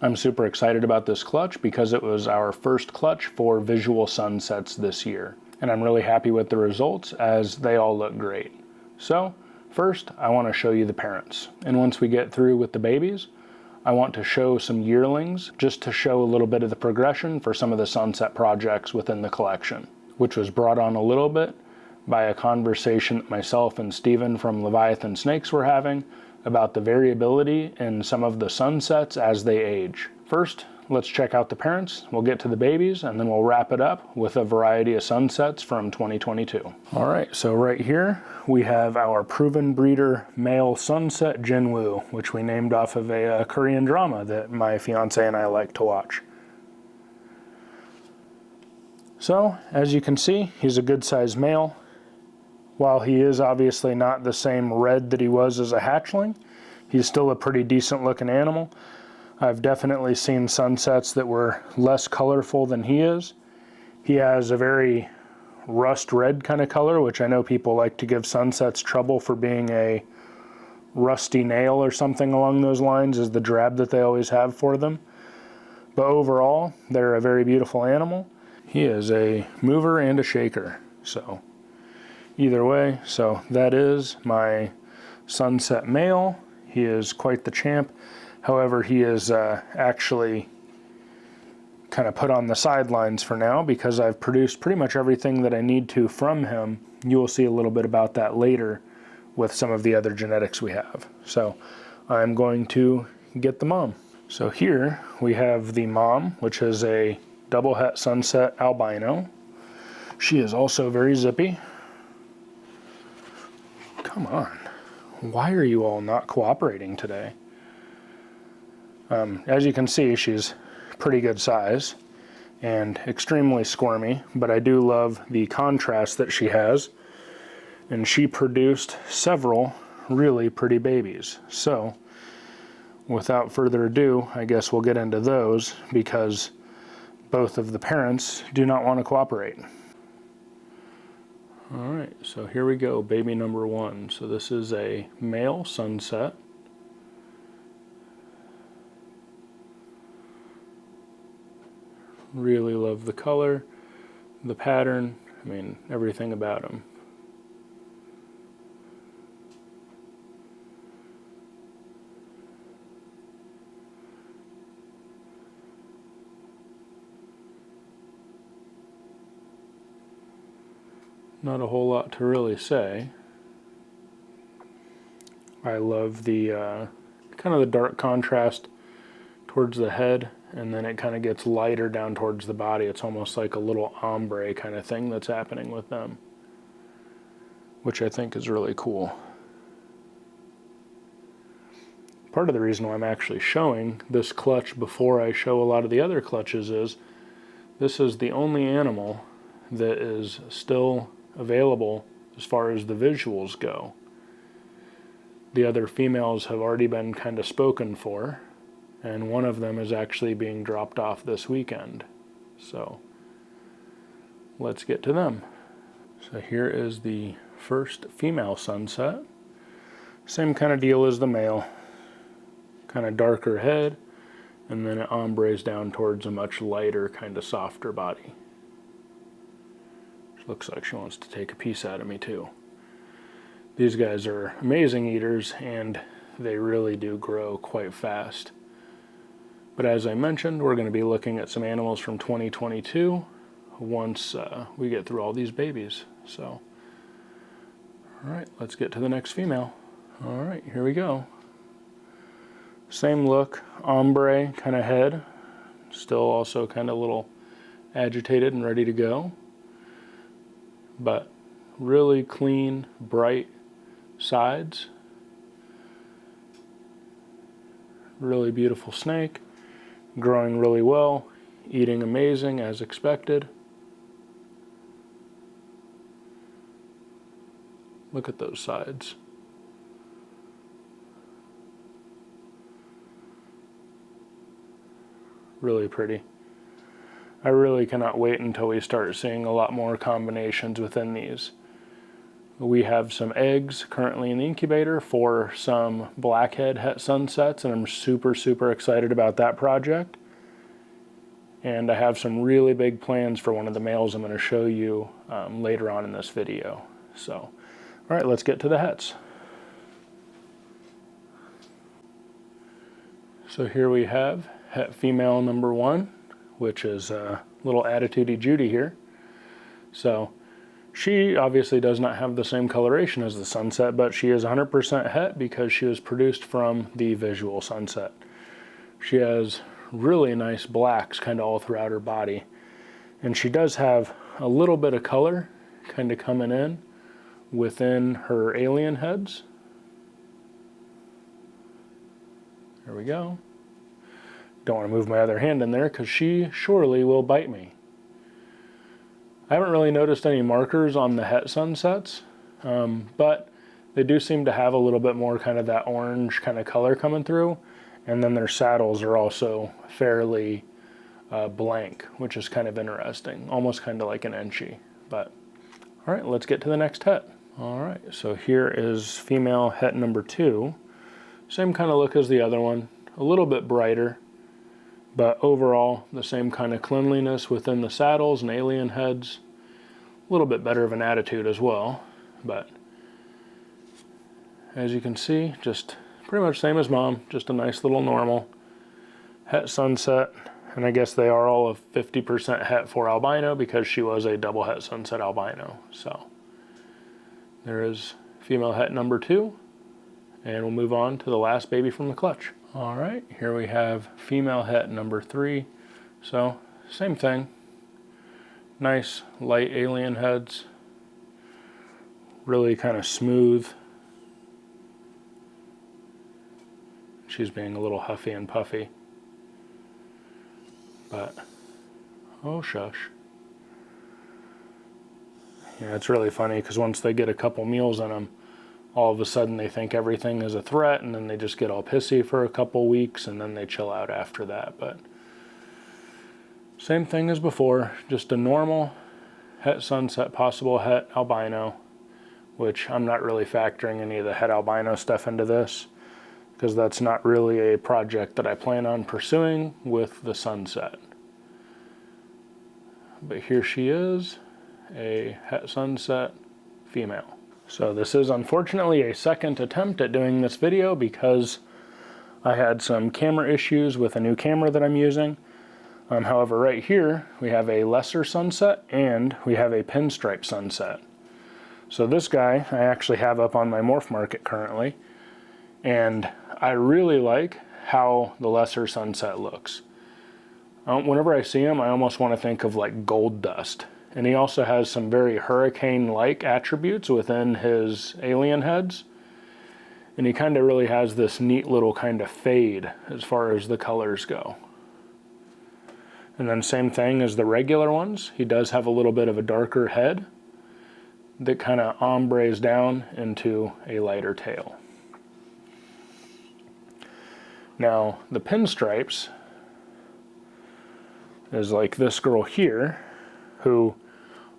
I'm super excited about this clutch because it was our first clutch for visual sunsets this year. And I'm really happy with the results as they all look great. So first, I want to show you the parents. And once we get through with the babies, I want to show some yearlings just to show a little bit of the progression for some of the sunset projects within the collection, which was brought on a little bit by a conversation that myself and Steven from Leviathan Snakes were having about the variability in some of the sunsets as they age. First, let's check out the parents, we'll get to the babies, and then we'll wrap it up with a variety of sunsets from 2022. All right, so right here we have our proven breeder male sunset Jinwoo, which we named off of a Korean drama that my fiance and I like to watch. So, as you can see, he's a good sized male. While he is obviously not the same red that he was as a hatchling, he's still a pretty decent looking animal. I've definitely seen sunsets that were less colorful than he is. He has a very rust red kind of color, which I know people like to give sunsets trouble for being a rusty nail or something along those lines, is the drab that they always have for them. But overall, they're a very beautiful animal. He is a mover and a shaker, so either way. So that is my sunset male. He is quite the champ. However, he is actually kind of put on the sidelines for now because I've produced pretty much everything that I need to from him. You will see a little bit about that later with some of the other genetics we have. So I'm going to get the mom. So here we have the mom, which is a double het sunset albino. She is also very zippy. Come on, why are you all not cooperating today? As you can see, she's pretty good size and extremely squirmy, but I do love the contrast that she has, and she produced several really pretty babies. So without further ado, I guess we'll get into those because both of the parents do not want to cooperate. All right, so here we go, baby number one. So this is a male sunset. Really love the color, the pattern, I mean, everything about him. Not a whole lot to really say. I love the kind of the dark contrast towards the head, and then it kind of gets lighter down towards the body. It's almost like a little ombre kind of thing that's happening with them, which I think is really cool. Part of the reason why I'm actually showing this clutch before I show a lot of the other clutches is this is the only animal that is still available as far as the visuals go. The other females have already been kind of spoken for, and one of them is actually being dropped off this weekend. So let's get to them. So here is the first female sunset. Same kind of deal as the male. Kind of darker head, and then it ombres down towards a much lighter, kind of softer body. Looks like she wants to take a piece out of me too. These guys are amazing eaters, and they really do grow quite fast. But as I mentioned, we're going to be looking at some animals from 2022 once we get through all these babies. So, all right, let's get to the next female. All right, here we go. Same look, ombre kind of head, still also kind of a little agitated and ready to go. But really clean, bright sides. Really beautiful snake, growing really well, eating amazing as expected. Look at those sides. Really pretty. I really cannot wait until we start seeing a lot more combinations within these. We have some eggs currently in the incubator for some blackhead het sunsets, and I'm super, super excited about that project. And I have some really big plans for one of the males I'm going to show you later on in this video. So, all right, let's get to the hets. So here we have het female number 1, which is a little attitudey Judy here. So she obviously does not have the same coloration as the sunset, but she is 100% het because she was produced from the visual sunset. She has really nice blacks kind of all throughout her body. And she does have a little bit of color kind of coming in within her alien heads. There we go. Don't want to move my other hand in there because she surely will bite me. I haven't really noticed any markers on the het sunsets, but they do seem to have a little bit more kind of that orange kind of color coming through. And then their saddles are also fairly blank, which is kind of interesting, almost kind of like an Enchi. But all right, let's get to the next het. All right, so here is female het number 2. Same kind of look as the other one, a little bit brighter, but overall the same kind of cleanliness within the saddles and alien heads. A little bit better of an attitude as well, but as you can see, just pretty much same as mom, just a nice little normal het sunset. And I guess they are all a 50% het for albino because she was a double het sunset albino. So there is female het number 2, and we'll move on to the last baby from the clutch. All right, here we have female het number 3. So same thing, nice light alien heads, really kind of smooth. She's being a little huffy and puffy, but oh shush. Yeah, it's really funny because once they get a couple meals in them, all of a sudden they think everything is a threat, and then they just get all pissy for a couple weeks, and then they chill out after that. But same thing as before, just a normal het sunset, possible het albino, which I'm not really factoring any of the het albino stuff into this because that's not really a project that I plan on pursuing with the sunset. But here she is, a het sunset female. So this is unfortunately a second attempt at doing this video because I had some camera issues with a new camera that I'm using. However, right here we have a lesser sunset and we have a pinstripe sunset. So this guy I actually have up on my Morph Market currently, and I really like how the lesser sunset looks. Whenever I see him, I almost want to think of like gold dust. And he also has some very hurricane-like attributes within his alien heads. And he kind of really has this neat little kind of fade as far as the colors go. And then same thing as the regular ones. He does have a little bit of a darker head that kind of ombres down into a lighter tail. Now, the pinstripes is like this girl here, who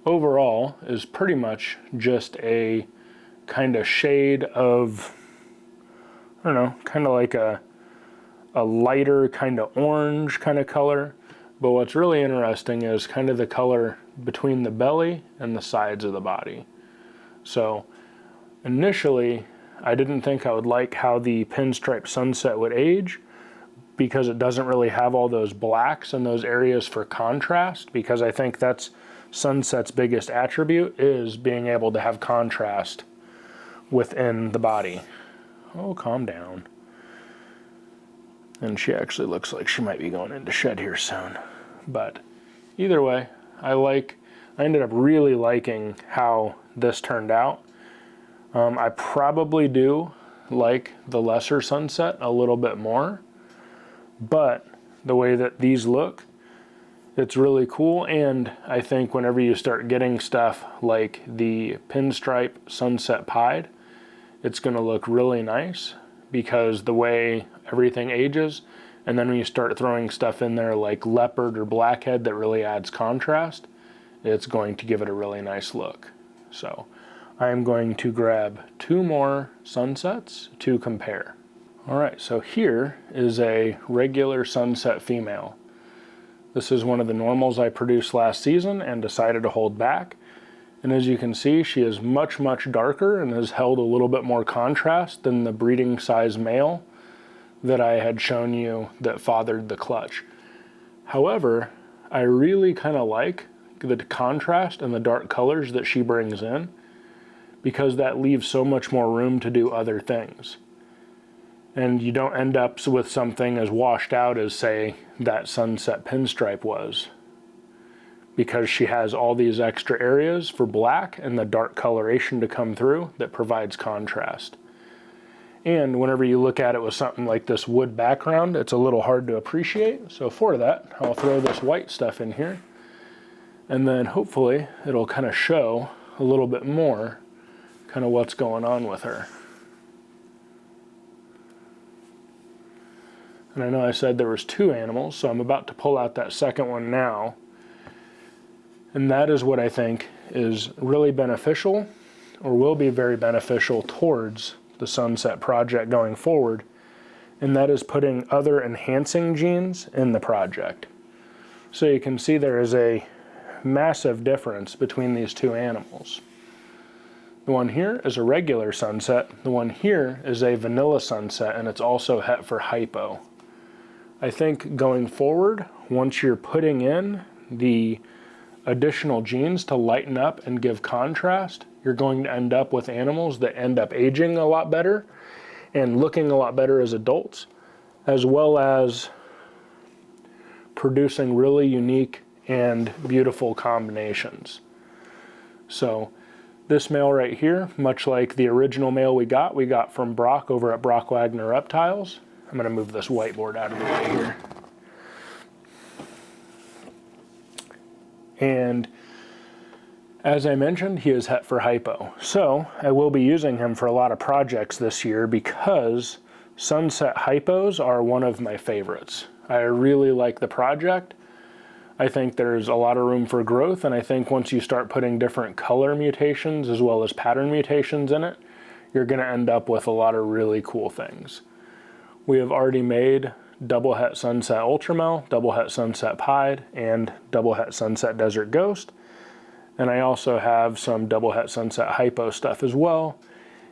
overall is pretty much just a kind of shade of, I don't know, kind of like a lighter kind of orange kind of color. But what's really interesting is kind of the color between the belly and the sides of the body. So initially, I didn't think I would like how the pinstripe sunset would age because it doesn't really have all those blacks and those areas for contrast, because I think that's sunset's biggest attribute, is being able to have contrast within the body. Oh, calm down. And she actually looks like she might be going into shed here soon. But either way, I ended up really liking how this turned out. I probably do like the lesser sunset a little bit more, but the way that these look, it's really cool. And I think whenever you start getting stuff like the pinstripe sunset pied, it's going to look really nice because the way everything ages. And then when you start throwing stuff in there like leopard or blackhead that really adds contrast, it's going to give it a really nice look. So I am going to grab 2 more sunsets to compare. All right, so here is a regular sunset female. This is one of the normals I produced last season and decided to hold back. And as you can see, she is much, much darker and has held a little bit more contrast than the breeding size male that I had shown you that fathered the clutch. However, I really kind of like the contrast and the dark colors that she brings in, because that leaves so much more room to do other things. And you don't end up with something as washed out as, say, that sunset pinstripe was, because she has all these extra areas for black and the dark coloration to come through that provides contrast. And whenever you look at it with something like this wood background, it's a little hard to appreciate. So for that, I'll throw this white stuff in here, and then hopefully it'll kind of show a little bit more kind of what's going on with her. And I know I said there was 2 animals, so I'm about to pull out that second one now. And that is what I think is really beneficial, or will be very beneficial towards the sunset project going forward, and that is putting other enhancing genes in the project. So you can see there is a massive difference between these 2 animals. The one here is a regular sunset, the one here is a vanilla sunset, and it's also het for hypo. I think going forward, once you're putting in the additional genes to lighten up and give contrast, you're going to end up with animals that end up aging a lot better and looking a lot better as adults, as well as producing really unique and beautiful combinations. So this male right here, much like the original male we got from Brock over at Brock Wagner Reptiles. I'm going to move this whiteboard out of the way here. And as I mentioned, he is het for hypo. So I will be using him for a lot of projects this year because sunset hypos are one of my favorites. I really like the project. I think there's a lot of room for growth, and I think once you start putting different color mutations as well as pattern mutations in it, you're going to end up with a lot of really cool things. We have already made double het sunset ultramel, double het sunset pied, and double het sunset desert ghost. And I also have some double het sunset hypo stuff as well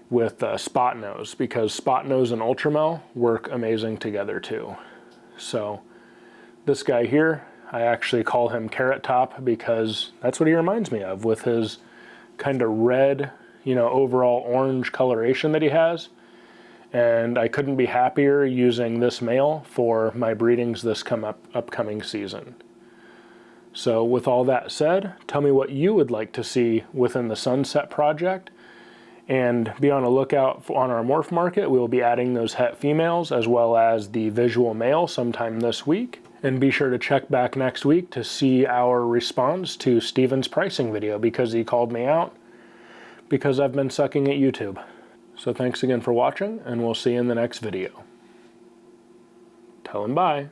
with spot nose, because spot nose and ultramel work amazing together too. So this guy here, I actually call him Carrot Top because that's what he reminds me of, with his kind of red, overall orange coloration that he has. And I couldn't be happier using this male for my breedings this upcoming season. So with all that said, tell me what you would like to see within the sunset project, and be on a lookout on our Morph Market. We will be adding those het females as well as the visual male sometime this week. And be sure to check back next week to see our response to Steven's pricing video, because he called me out because I've been sucking at YouTube. So thanks again for watching, and we'll see you in the next video. Tell him bye.